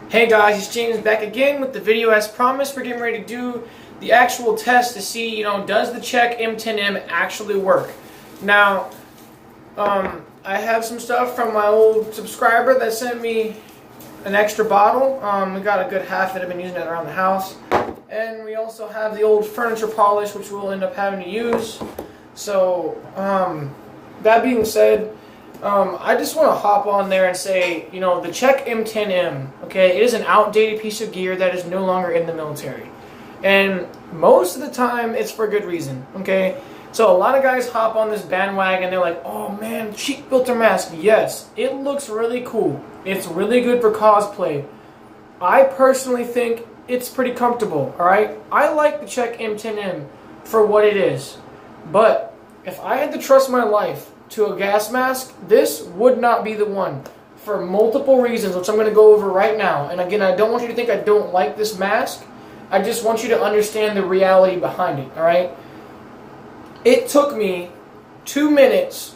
Hey guys, it's James back again with the video. As promised, we're getting ready to do the actual test to see, does the Chec m10m actually work? Now, I have some stuff from my old subscriber that sent me an extra bottle. We got a good half that I've been using it around the house. And we also have the old furniture polish, which we'll end up having to use. So, that being said, I just want to hop on there and say, the Chec m10m, okay, it is an outdated piece of gear that is no longer in the military. And most of the time, it's for good reason, okay? So a lot of guys hop on this bandwagon, they're like, oh man, cheek filter mask. Yes, it looks really cool. It's really good for cosplay. I personally think it's pretty comfortable, alright? I like the Chec m10m for what it is. But if I had to trust my life to a gas mask, this would not be the one for multiple reasons, which I'm going to go over right now. And again, I don't want you to think I don't like this mask. I just want you to understand the reality behind it, alright? It took me 2 minutes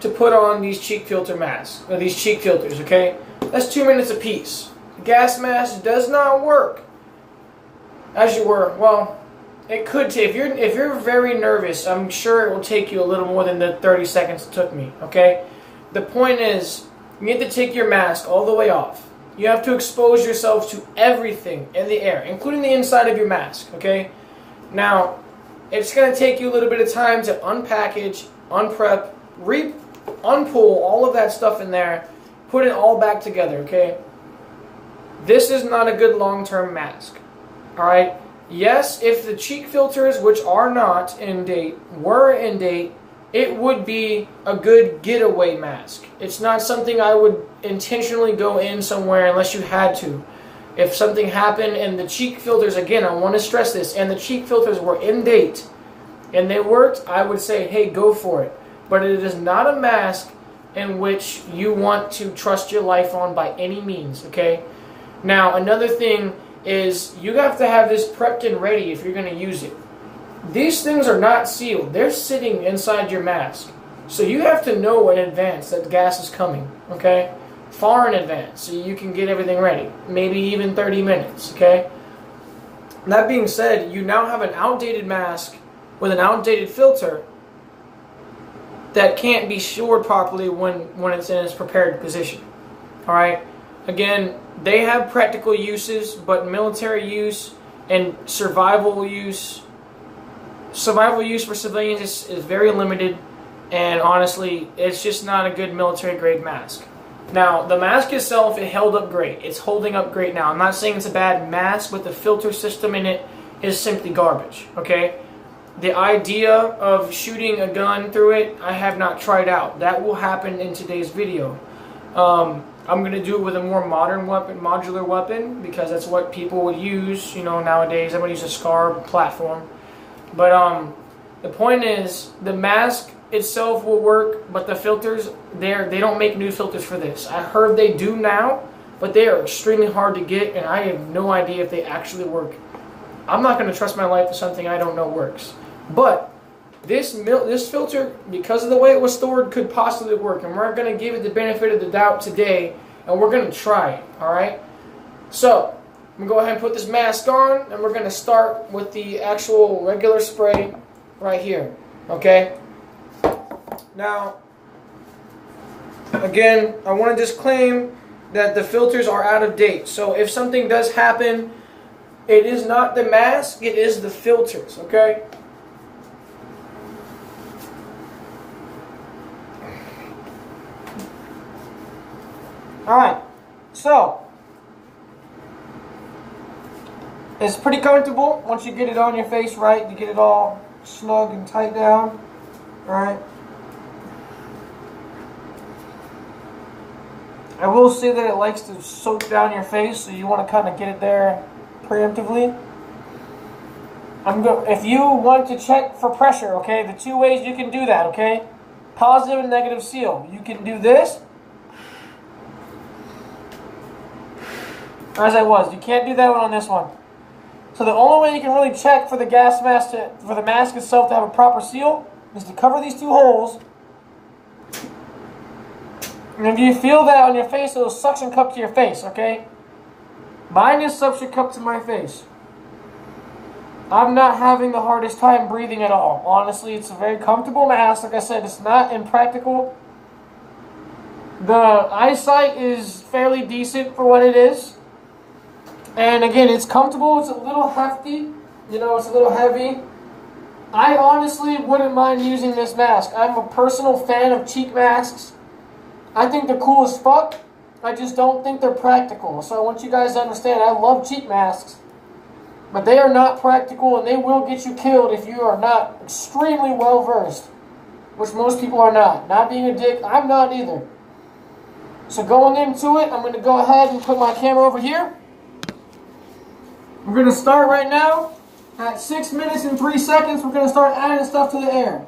to put on these cheek filter masks, or these cheek filters, okay? That's 2 minutes apiece. The gas mask does not work as you were, well, it could take, if you're very nervous, I'm sure it will take you a little more than the 30 seconds it took me, okay? The point is, you need to take your mask all the way off. You have to expose yourself to everything in the air, including the inside of your mask, okay? Now, it's going to take you a little bit of time to unpackage, unprep, unpull all of that stuff in there, put it all back together, okay? This is not a good long-term mask, alright? Yes, if the cheek filters, which are not in date, were in date, it would be a good getaway mask. It's not something I would intentionally go in somewhere unless you had to. If something happened and the cheek filters, again, I want to stress this, and the cheek filters were in date and they worked, I would say, hey, go for it. But it is not a mask in which you want to trust your life on by any means, okay? Now, another thing is you have to have this prepped and ready if you're going to use it. These things are not sealed. They're sitting inside your mask. So you have to know in advance that gas is coming, okay? Far in advance, so you can get everything ready. Maybe even 30 minutes, okay? That being said, you now have an outdated mask with an outdated filter that can't be stored properly when it's in its prepared position, alright? Again, they have practical uses, but military use and survival use for civilians is very limited, and honestly, it's just not a good military grade mask. Now, the mask itself, it held up great. It's holding up great now. I'm not saying it's a bad mask, but the filter system in it is simply garbage, okay? The idea of shooting a gun through it, I have not tried out. That will happen in today's video. I'm going to do it with a more modern weapon, modular weapon, because that's what people would use, nowadays. Everybody uses a SCAR platform. But the point is, the mask itself will work, but the filters, they don't make new filters for this. I heard they do now, but they are extremely hard to get, and I have no idea if they actually work. I'm not going to trust my life to something I don't know works. But this filter, because of the way it was stored, could possibly work, and we're going to give it the benefit of the doubt today, and we're going to try it, alright? So, I'm going to go ahead and put this mask on, and we're going to start with the actual regular spray right here, okay? Now, again, I want to disclaim that the filters are out of date, so if something does happen, it is not the mask, it is the filters, okay? Alright, so it's pretty comfortable once you get it on your face, right? You get it all snug and tight down, alright? I will say that it likes to soak down your face, so you want to kind of get it there preemptively. If you want to check for pressure, okay, the 2 ways you can do that, okay? Positive and negative seal. You can do this, as I was. You can't do that one on this one. So the only way you can really check for the gas mask, for the mask itself to have a proper seal, is to cover these 2 holes And if you feel that on your face, it'll suction cup to your face, okay? Buying this stuff should come to my face. I'm not having the hardest time breathing at all. Honestly, it's a very comfortable mask. Like I said, it's not impractical. The eyesight is fairly decent for what it is. And again, it's comfortable. It's a little hefty. You know, it's a little heavy. I honestly wouldn't mind using this mask. I'm a personal fan of cheek masks. I think they're cool as fuck. I just don't think they're practical. So I want you guys to understand, I love cheek masks. But they are not practical, and they will get you killed if you are not extremely well versed. Which most people are not. Not being a dick, I'm not either. So going into it, I'm going to go ahead and put my camera over here. We're going to start right now. At 6 minutes and 3 seconds, we're going to start adding stuff to the air.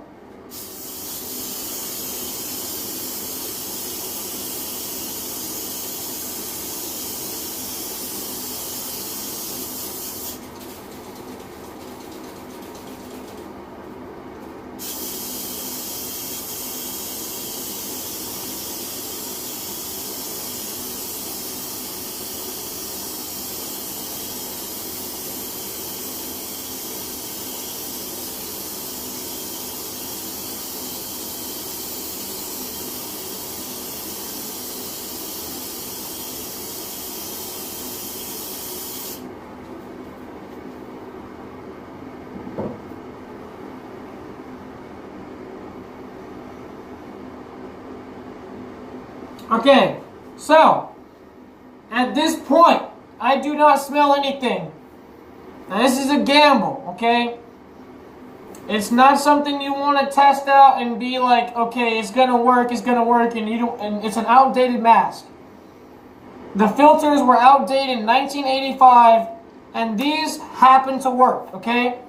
Okay, so at this point, I do not smell anything. Now this is a gamble, okay? It's not something you want to test out and be like, okay, it's gonna work, and you don't. And it's an outdated mask. The filters were outdated in 1985, and these happen to work, okay?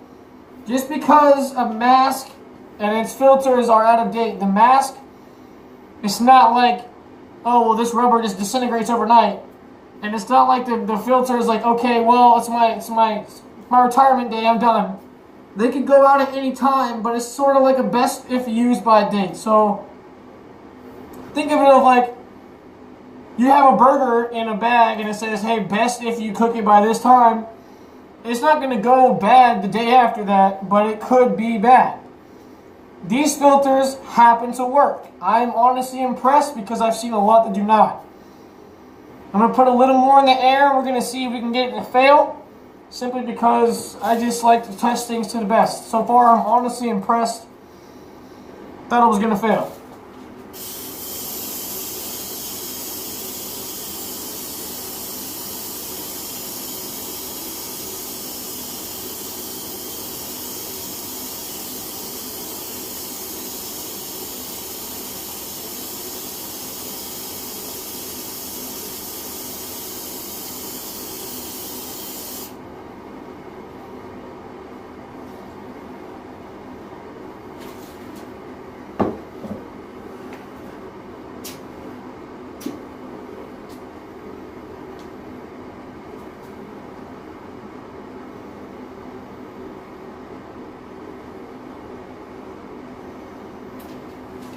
Just because a mask and its filters are out of date, the mask, it's not like, oh, well, this rubber just disintegrates overnight. And it's not like the filter is like, okay, well, it's my retirement day, I'm done. They could go out at any time, but it's sort of like a best if used by date. So think of it of like, you have a burger in a bag and it says, hey, best if you cook it by this time. It's not going to go bad the day after that, but it could be bad. These filters happen to work. I'm honestly impressed because I've seen a lot that do not. I'm going to put a little more in the air and we're going to see if we can get it to fail. Simply because I just like to test things to the best. So far, I'm honestly impressed. Thought it was going to fail.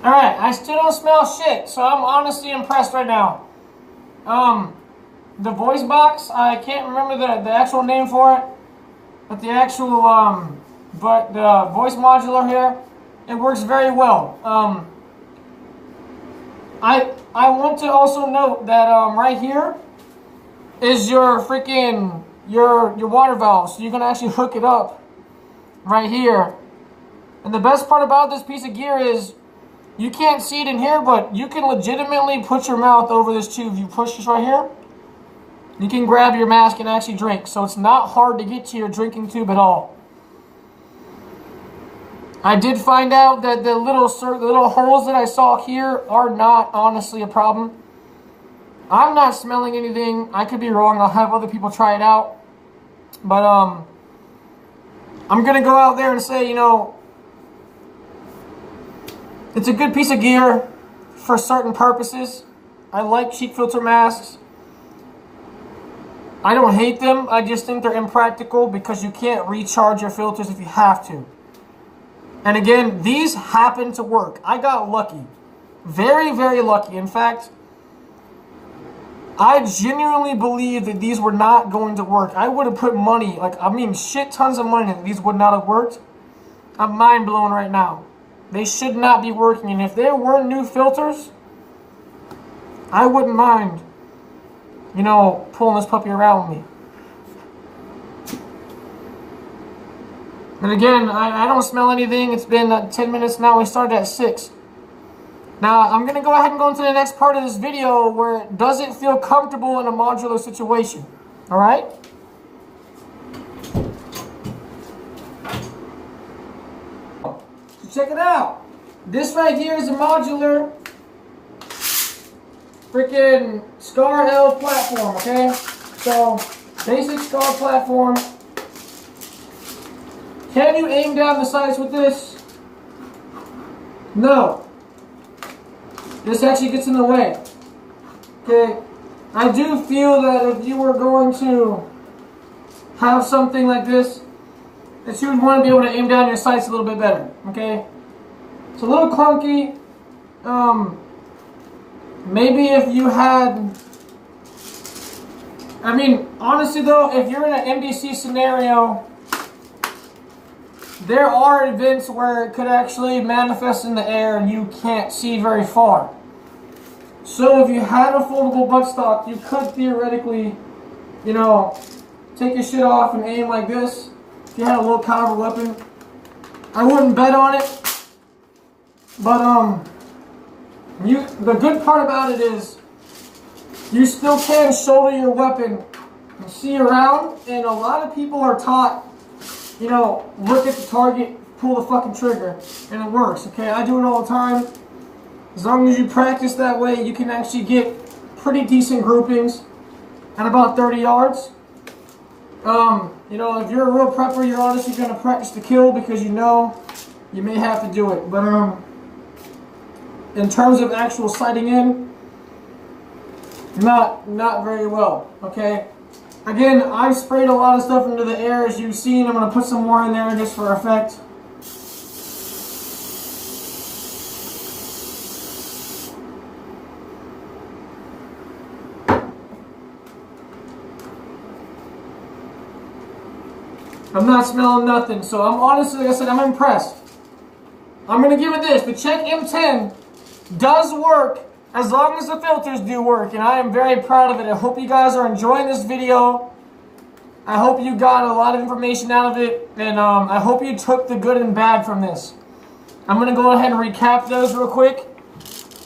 Alright, I still don't smell shit, so I'm honestly impressed right now. The voice box, I can't remember the actual name for it, but the actual, the voice modular here, it works very well. I want to also note that, right here is your freaking, your water valve, so you can actually hook it up right here. And the best part about this piece of gear is, you can't see it in here, but you can legitimately put your mouth over this tube. You push this right here, you can grab your mask and actually drink. So it's not hard to get to your drinking tube at all. I did find out that the little holes that I saw here are not honestly a problem. I'm not smelling anything. I could be wrong. I'll have other people try it out. But I'm going to go out there and say, you know, it's a good piece of gear for certain purposes. I like cheek filter masks. I don't hate them. I just think they're impractical because you can't recharge your filters if you have to. And again, these happen to work. I got lucky. Very, very lucky. In fact, I genuinely believe that these were not going to work. I would have put money, like, I mean, shit tons of money that these would not have worked. I'm mind blown right now. They should not be working. And if there were new filters, I wouldn't mind, you know, pulling this puppy around with me. And again, I don't smell anything. It's been 10 minutes now. We started at 6. Now, I'm going to go ahead and go into the next part of this video where it doesn't feel comfortable in a modular situation. Alright? So check it out. This right here is a modular freaking Scar L platform, okay? So, basic Scar platform. Can you aim down the sights with this? No. This actually gets in the way. Okay. I do feel that if you were going to have something like this, that you would want to be able to aim down your sights a little bit better. Okay. It's a little clunky. Maybe if you had... I mean, honestly though, if you're in an NBC scenario, there are events where it could actually manifest in the air and you can't see very far. So if you had a foldable buttstock, you could theoretically, you know, take your shit off and aim like this. If you had a low caliber weapon, I wouldn't bet on it. But the good part about it is you still can shoulder your weapon and see around, and a lot of people are taught, you know, look at the target, pull the fucking trigger, and it works, okay? I do it all the time. As long as you practice that way, you can actually get pretty decent groupings at about 30 yards. You know, if you're a real prepper, you're honestly going to practice the kill because you know you may have to do it. But in terms of actual sighting in, not very well, okay? Again, I've sprayed a lot of stuff into the air, as you've seen. I'm going to put some more in there just for effect. I'm not smelling nothing, so I'm honestly, like I said, I'm impressed. I'm going to give it this. The Chec M10 does work as long as the filters do work, and I am very proud of it. I hope you guys are enjoying this video. I hope you got a lot of information out of it, and I hope you took the good and bad from this. I'm going to go ahead and recap those real quick.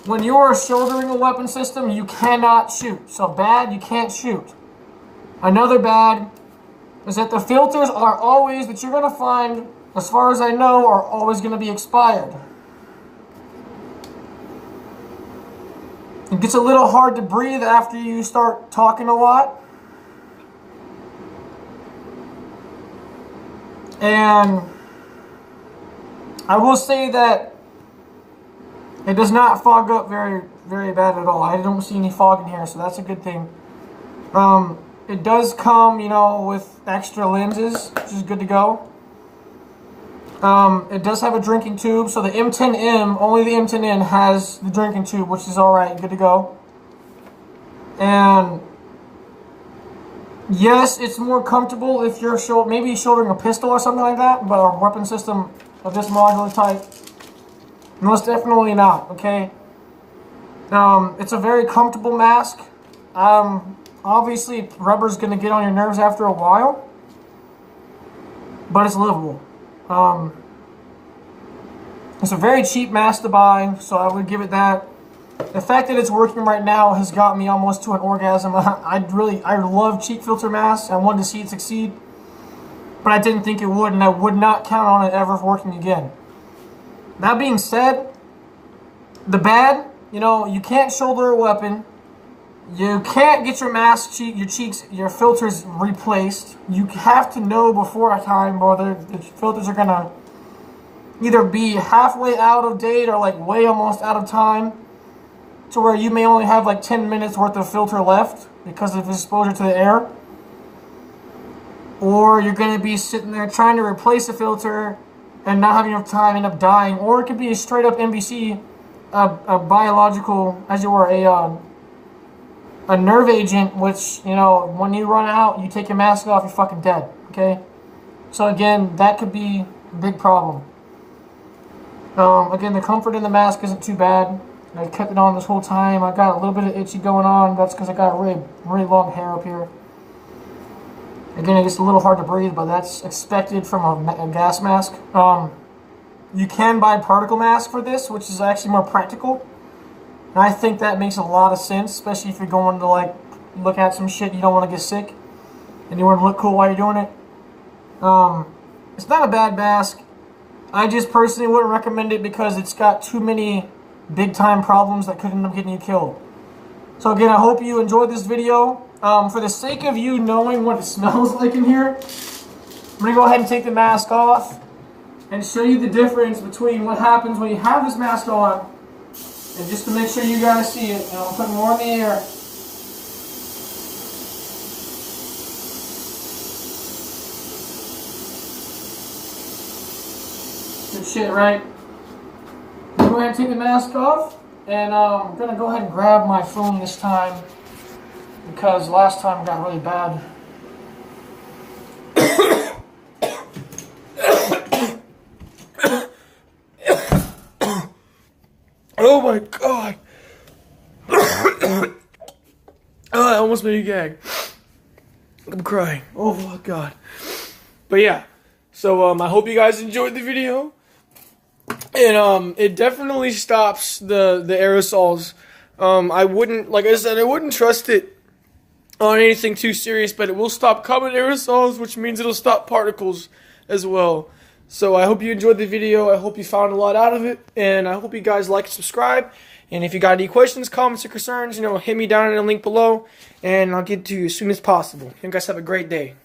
When you are shouldering a weapon system, you cannot shoot. So bad, you can't shoot. Another bad is that the filters are always, that you're going to find, as far as I know, are always going to be expired. It gets a little hard to breathe after you start talking a lot. And I will say that it does not fog up very bad at all. I don't see any fog in here, so that's a good thing. It does come, you know, with extra lenses, which is good to go. It does have a drinking tube, so the m10m, only the m10m has the drinking tube, which is alright, good to go. And yes, it's more comfortable if you're maybe shouldering a pistol or something like that, but a weapon system of this modular type, most definitely not, okay? It's a very comfortable mask. Obviously, rubber's going to get on your nerves after a while, but it's livable. It's a very cheap mask to buy, so I would give it that. The fact that it's working right now has got me almost to an orgasm. I love cheap filter masks. I wanted to see it succeed, but I didn't think it would, and I would not count on it ever working again. That being said, the bad, you know, you can't shoulder a weapon. You can't get your mask, your filters replaced. You have to know before a time whether the filters are gonna either be halfway out of date or like way almost out of time, to where you may only have like 10 minutes worth of filter left because of exposure to the air. Or you're gonna be sitting there trying to replace a filter and not having enough time, end up dying. Or it could be a straight up NBC, a biological, as you were, a nerve agent, which, you know, when you run out, you take your mask off, you're fucking dead, okay? So again, that could be a big problem. Again, the comfort in the mask isn't too bad. I kept it on this whole time. I got a little bit of itchy going on. That's because I got really long hair up here. Again, it's a little hard to breathe, but that's expected from a gas mask. You can buy particle mask for this, which is actually more practical. And I think that makes a lot of sense, especially if you're going to, like, look at some shit you don't want to get sick and you want to look cool while you're doing it. It's not a bad mask. I just personally wouldn't recommend it because it's got too many big-time problems that could end up getting you killed. So again, I hope you enjoyed this video. For the sake of you knowing what it smells like in here, I'm going to go ahead and take the mask off and show you the difference between what happens when you have this mask on. And just to make sure you guys see it, I'll put more in the air. Good shit, right? Go ahead and take the mask off, and I'm gonna go ahead and grab my phone this time because last time it got really bad. Oh my god! Oh, I almost made a gag. I'm crying. Oh my god! But yeah, so I hope you guys enjoyed the video. And it definitely stops the aerosols. I wouldn't, like I said, I wouldn't trust it on anything too serious, but it will stop common aerosols, which means it'll stop particles as well. So I hope you enjoyed the video. I hope you found a lot out of it, and I hope you guys like and subscribe. And if you got any questions, comments, or concerns, hit me down in the link below, and I'll get to you as soon as possible. You guys have a great day.